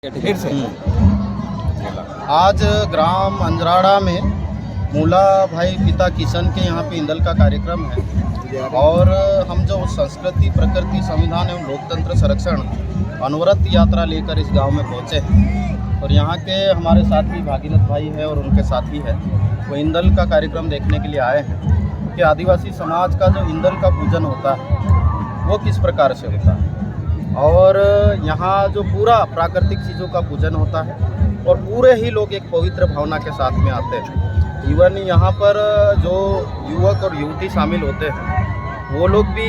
फिर से आज ग्राम अंजराड़ा में मूला भाई पिता किशन के यहाँ पे इंदल का कार्यक्रम है और हम जो संस्कृति प्रकृति संविधान एवं लोकतंत्र संरक्षण अनवरत यात्रा लेकर इस गांव में पहुँचे हैं और यहाँ के हमारे साथी भागीरथ भाई है और उनके साथी है वो इंदल का कार्यक्रम देखने के लिए आए हैं कि आदिवासी समाज का जो इंदल का पूजन होता है वो किस प्रकार से होता है और यहाँ जो पूरा प्राकृतिक चीज़ों का पूजन होता है और पूरे ही लोग एक पवित्र भावना के साथ में आते हैं। इवन यहाँ पर जो युवक और युवती शामिल होते हैं वो लोग भी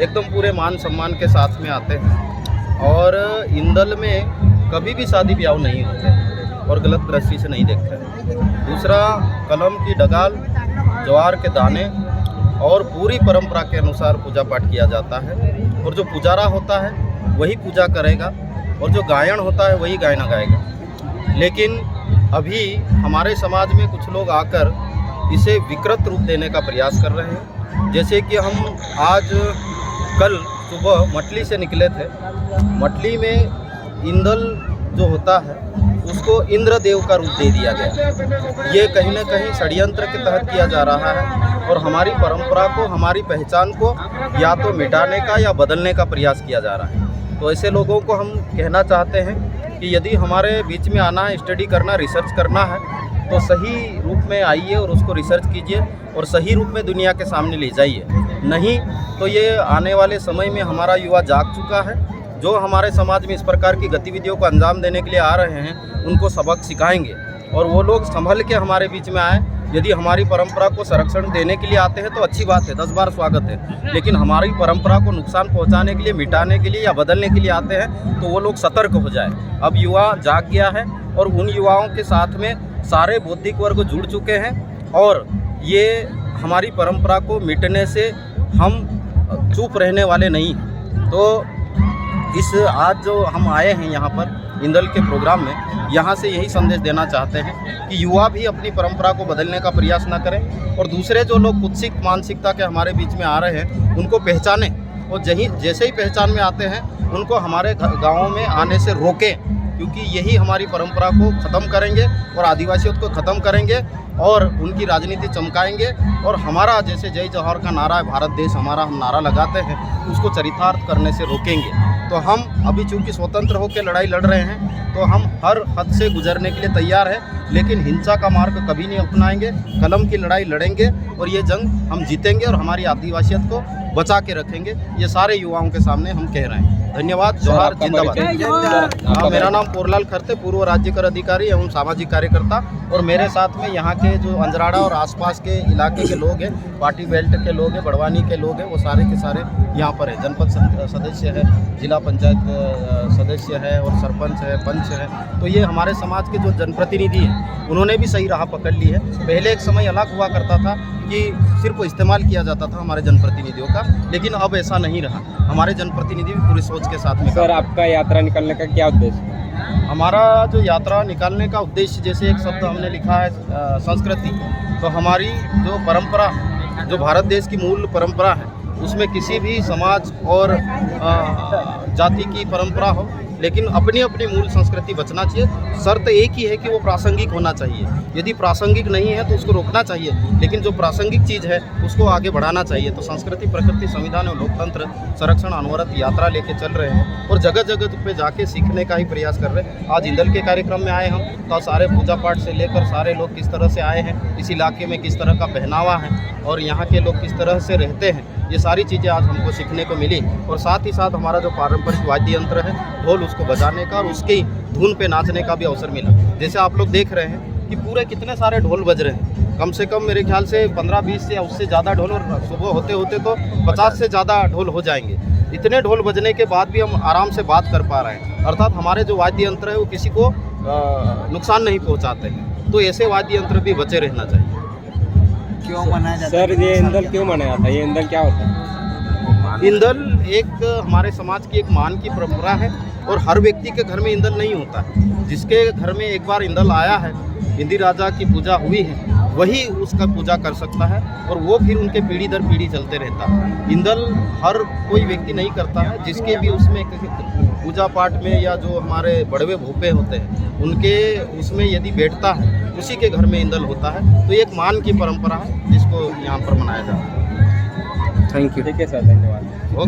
एकदम पूरे मान सम्मान के साथ में आते हैं और इंदल में कभी भी शादी ब्याह नहीं होते और गलत दृष्टि से नहीं देखते। दूसरा, कलम की डगाल, ज्वार के दाने और पूरी परंपरा के अनुसार पूजा पाठ किया जाता है और जो पुजारा होता है वही पूजा करेगा और जो गायन होता है वही गायन गाएगा। लेकिन अभी हमारे समाज में कुछ लोग आकर इसे विकृत रूप देने का प्रयास कर रहे हैं। जैसे कि हम आज कल सुबह मटली से निकले थे। मटली में इंदल जो होता है उसको इंद्रदेव का रूप दे दिया गया। ये कहीं ना कहीं षड्यंत्र के तहत किया जा रहा है और हमारी परंपरा को, हमारी पहचान को या तो मिटाने का या बदलने का प्रयास किया जा रहा है। तो ऐसे लोगों को हम कहना चाहते हैं कि यदि हमारे बीच में आना है, स्टडी करना, रिसर्च करना है तो सही रूप में आइए और उसको रिसर्च कीजिए और सही रूप में दुनिया के सामने ले जाइए। नहीं तो ये आने वाले समय में हमारा युवा जाग चुका है। जो हमारे समाज में इस प्रकार की गतिविधियों को अंजाम देने के लिए आ रहे हैं उनको सबक सिखाएंगे और वो लोग संभल के हमारे बीच में आए। यदि हमारी परंपरा को संरक्षण देने के लिए आते हैं तो अच्छी बात है, 10 बार स्वागत है। लेकिन हमारी परंपरा को नुकसान पहुंचाने के लिए, मिटाने के लिए या बदलने के लिए आते हैं तो वो लोग सतर्क हो जाए। अब युवा जाग गया है और उन युवाओं के साथ में सारे बौद्धिक वर्ग जुड़ चुके हैं और ये हमारी परंपरा को मिटने से हम चुप रहने वाले नहीं हैं। तो इस आज जो हम आए हैं यहाँ पर इंदल के प्रोग्राम में, यहाँ से यही संदेश देना चाहते हैं कि युवा भी अपनी परंपरा को बदलने का प्रयास न करें और दूसरे जो लोग कुत्सित मानसिकता के हमारे बीच में आ रहे हैं उनको पहचानें और जैसे ही पहचान में आते हैं उनको हमारे गाँवों में आने से रोकें, क्योंकि यही हमारी परंपरा को ख़त्म करेंगे और आदिवासियों को ख़त्म करेंगे और उनकी राजनीति चमकाएंगे। और हमारा जैसे जय जौहर का नारा है, भारत देश हमारा, हम नारा लगाते हैं, उसको चरितार्थ करने से रोकेंगे। तो हम अभी चूँकि स्वतंत्र होकर लड़ाई लड़ रहे हैं तो हम हर हद से गुजरने के लिए तैयार हैं, लेकिन हिंसा का मार्ग कभी नहीं अपनाएंगे। कलम की लड़ाई लड़ेंगे और ये जंग हम जीतेंगे और हमारी आदिवासियत को बचा के रखेंगे। ये सारे युवाओं के सामने हम कह रहे हैं। धन्यवाद। जोहार, जिंदाबाद। मेरा नाम पोरलाल खरते, पूर्व राज्य कर अधिकारी एवं सामाजिक कार्यकर्ता, और मेरे साथ में यहाँ के जो अंजराड़ा और आसपास के इलाके के लोग हैं, पार्टी बेल्ट के लोग हैं, बड़वानी के लोग हैं, वो सारे के सारे यहाँ पर है। जनपद सदस्य है, जिला पंचायत सदस्य है और सरपंच है, पंच है। तो ये हमारे समाज के जो जनप्रतिनिधि हैं उन्होंने भी सही राह पकड़ ली है। पहले एक समय अलग हुआ करता था कि सिर्फ इस्तेमाल किया जाता था हमारे जनप्रतिनिधियों का, लेकिन अब ऐसा नहीं रहा। हमारे जनप्रतिनिधि भी पूरी सोच के साथ में। सर, आपका यात्रा निकालने का क्या उद्देश्य? हमारा जो यात्रा निकालने का उद्देश्य, जैसे एक शब्द हमने लिखा है संस्कृति, तो हमारी जो परंपरा, जो भारत देश की मूल परंपरा है, उसमें किसी भी समाज और जाति की परंपरा हो, लेकिन अपनी अपनी मूल संस्कृति बचना चाहिए। शर्त एक ही है कि वो प्रासंगिक होना चाहिए। यदि प्रासंगिक नहीं है तो उसको रोकना चाहिए, लेकिन जो प्रासंगिक चीज़ है उसको आगे बढ़ाना चाहिए। तो संस्कृति प्रकृति संविधान और लोकतंत्र संरक्षण अनवरत यात्रा लेके चल रहे हैं और जगह जगह पे जाके सीखने का ही प्रयास कर रहे हैं। आज इंदल के कार्यक्रम में आए हम, तो सारे पूजा पाठ से लेकर सारे लोग किस तरह से आए हैं, इस इलाके में किस तरह का पहनावा है और यहाँ के लोग किस तरह से रहते हैं, ये सारी चीज़ें आज हमको सीखने को मिली। और साथ ही साथ हमारा जो पारंपरिक वाद्य यंत्र है, ढोल, उसको बजाने का और उसकी धुन पे नाचने का भी अवसर मिला। जैसे आप लोग देख रहे हैं कि पूरे कितने सारे ढोल बज रहे हैं, कम से कम मेरे ख्याल से 15-20 या उससे ज़्यादा ढोल, और सुबह होते होते तो 50 से ज़्यादा ढोल हो जाएंगे। इतने ढोल बजने के बाद भी हम आराम से बात कर पा रहे हैं, अर्थात हमारे जो वाद्य यंत्र है वो किसी को नुकसान नहीं पहुँचाते हैं। तो ऐसे वाद्य यंत्र भी बचे रहना चाहिए। क्यों मनाया जाता है? सर, ये इंदल क्यों मनाया जाता है? ये इंदल क्या होता है? इंदल एक हमारे समाज की एक मान की परंपरा है और हर व्यक्ति के घर में इंदल नहीं होता है। जिसके घर में एक बार इंदल आया है, इंदी राजा की पूजा हुई है, वही उसका पूजा कर सकता है और वो फिर उनके पीढ़ी दर पीढ़ी चलते रहता है। इंदल हर कोई व्यक्ति नहीं करता है, जिसके भी उसमें पूजा पाठ में या जो हमारे बड़वे भूपे होते हैं उनके उसमें यदि बैठता है उसी के घर में इंदल होता है। तो ये एक मान की परंपरा है जिसको यहाँ पर मनाया जाता है। Thank you. ठीक है सर, धन्यवाद।